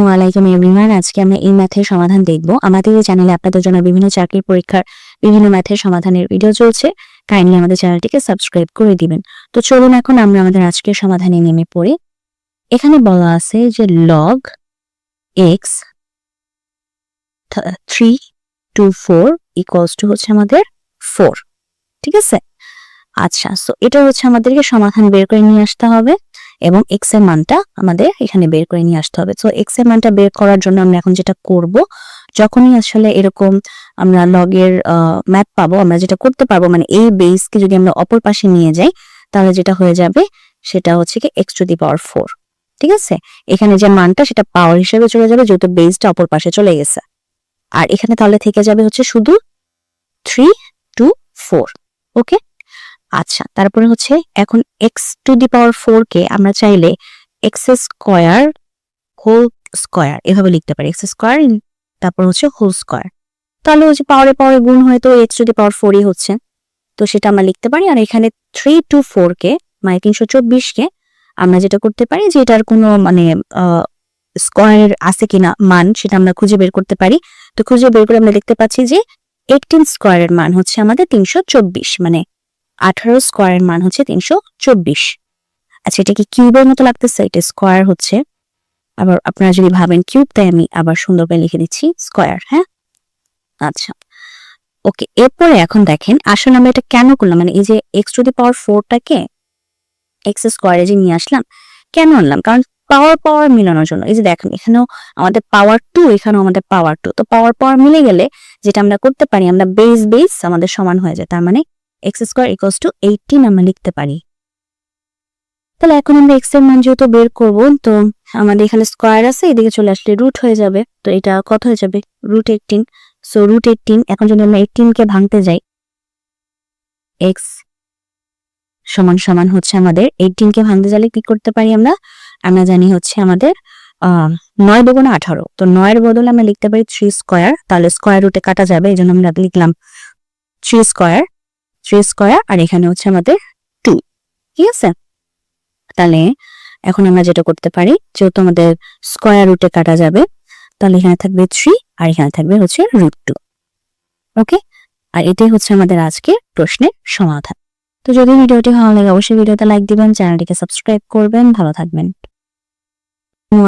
ওয়ালাইকুম এভরিওয়ান, আজকে আমরা এই ম্যাথের সমাধান দেখব। আমাদের এই চ্যানেলে আপনাদের জন্য বিভিন্ন চাকরির পরীক্ষার বিভিন্ন ম্যাথের সমাধানের ভিডিও চলছে। কাইন্ডলি আমাদের চ্যানেলটিকে সাবস্ক্রাইব করে দিবেন। তো চলুন এখন আমরা আমাদের আজকের সমাধানে নেমে পড়ি। এখানে বলা আছে যে log x 3 to 4 equals to হচ্ছে আমাদের 4। ঠিক আছে, আচ্ছা, সো এটা হচ্ছে আমাদেরকে সমাধান বের করে নিয়ে আসতে হবে এবং এক্স এর মানটা আমাদের এখানে বের করে নিয়ে আসতে হবে। তো এক্স এর মানটা বের করার জন্য আমরা এখন যেটা করব, যখনই আসলে এরকম আমরা লগের ম্যাথ পাবো, আমরা যেটা করতে পারবো মানে এই বেসকে যদি আমরা অপর পাশে নিয়ে যাই তাহলে যেটা হয়ে যাবে সেটা হচ্ছে কি এক্স টু দি পাওয়ার 4। ঠিক আছে, এখানে যে মানটা সেটা পাওয়ার হিসেবে চলে যাবে যেহেতু বেসটা অপর পাশে চলে গেছে, আর এখানে তাহলে থেকে যাবে হচ্ছে শুধু 3 to 4। ওকে, আচ্ছা, তারপরে হচ্ছে এখন এক্স টু দি পাওয়ার 4 কে আমরা চাইলে এক্স স্কোয়ার হোল স্কোয়ার এভাবে লিখতে পারি, এক্স স্কোয়ার তারপর হচ্ছে হোল স্কোয়ার। তাহলে হচ্ছে পাওয়ারে পাওয়ারে গুণ হয়ে তো এক্স টু দি পাওয়ার 4ই হচ্ছে, তো সেটা আমরা লিখতে পারি। আর এখানে 3 to 4 কে মানে 324 কে আমরা যেটা করতে পারি যে এটার কোনো মানে স্কোয়ারের আছে কিনা মান সেটা আমরা খুঁজে বের করতে পারি। তো খুঁজে বের করে আমরা দেখতে পাচ্ছি যে 18 স্কোয়ারের মান হচ্ছে আমাদের 324, মানে 18 স্কোয়ারের মান হচ্ছে 324। আচ্ছা, এটা কি কিউবের মতো লাগতেছে? এটা স্কোয়ার হচ্ছে, আবার আপনারা যদি ভাবেন কিউব তাই আমি আবার সুন্দর করে লিখে দিচ্ছি স্কোয়ার। হ্যাঁ, আচ্ছা, ওকে। এরপরে এখন দেখেন আসলে আমরা এটা কেন করলাম, মানে এই যে এক্স টু দি পাওয়ার 4টাকে এক্স স্কোয়ারে যে নিয়ে আসলাম, কেন আনলাম? কারণ পাওয়ার পাওয়ার মিলানোর জন্য। এই যে দেখেন এখানেও আমাদের পাওয়ার 2, এখানেও আমাদের পাওয়ার 2, তো পাওয়ার পাওয়ার মিলে গেলে যেটা আমরা করতে পারি আমরা বেস বেস আমাদের সমান হয়ে যায়, তার মানে এক্স স্কোয়ার ইকুয়ালস টু 18 আমরা লিখতে পারি। তাহলে এখন আমরা এক্স এর মান যেহেতু বের করব, তো আমাদের এখানে স্কোয়ার আছে, এদিকে চলে আসলে রুট হয়ে যাবে, তো এটা কত হয়ে যাবে? রুট 18। সো রুট 18, এখন যদি আমরা 18 কে ভাঙতে যাই, এক্স সমান সমান হচ্ছে আমাদের 18 কে ভাঙতে গেলে কি করতে পারি আমরা জানি হচ্ছে আমাদের 9 দুগুণে 18, তো 9 এর বদলে আমরা লিখতে পারি 3 স্কোয়ার, তাহলে স্কোয়ার রুটে কাটা যাবে, এই জন্য আমরা লিখলাম 3 স্কোয়ার, আর এখানে হচ্ছে আমাদের 2। ঠিক আছে, তাহলে এখন আমরা যেটা করতে পারি, যেহেতু আমাদের স্কোয়ার রুটে কাটা যাবে, তাহলে এখানে থাকবে 3 আর এখানে থাকবে হচ্ছে রুট 2। ওকে, আর এটাই হচ্ছে আমাদের আজকের প্রশ্নের সমাধান। তো যদি ভিডিওটি ভালো লাগে অবশ্যই ভিডিওতে লাইক দিবেন, চ্যানেলটিকে সাবস্ক্রাইব করবেন। ভালো থাকবেন।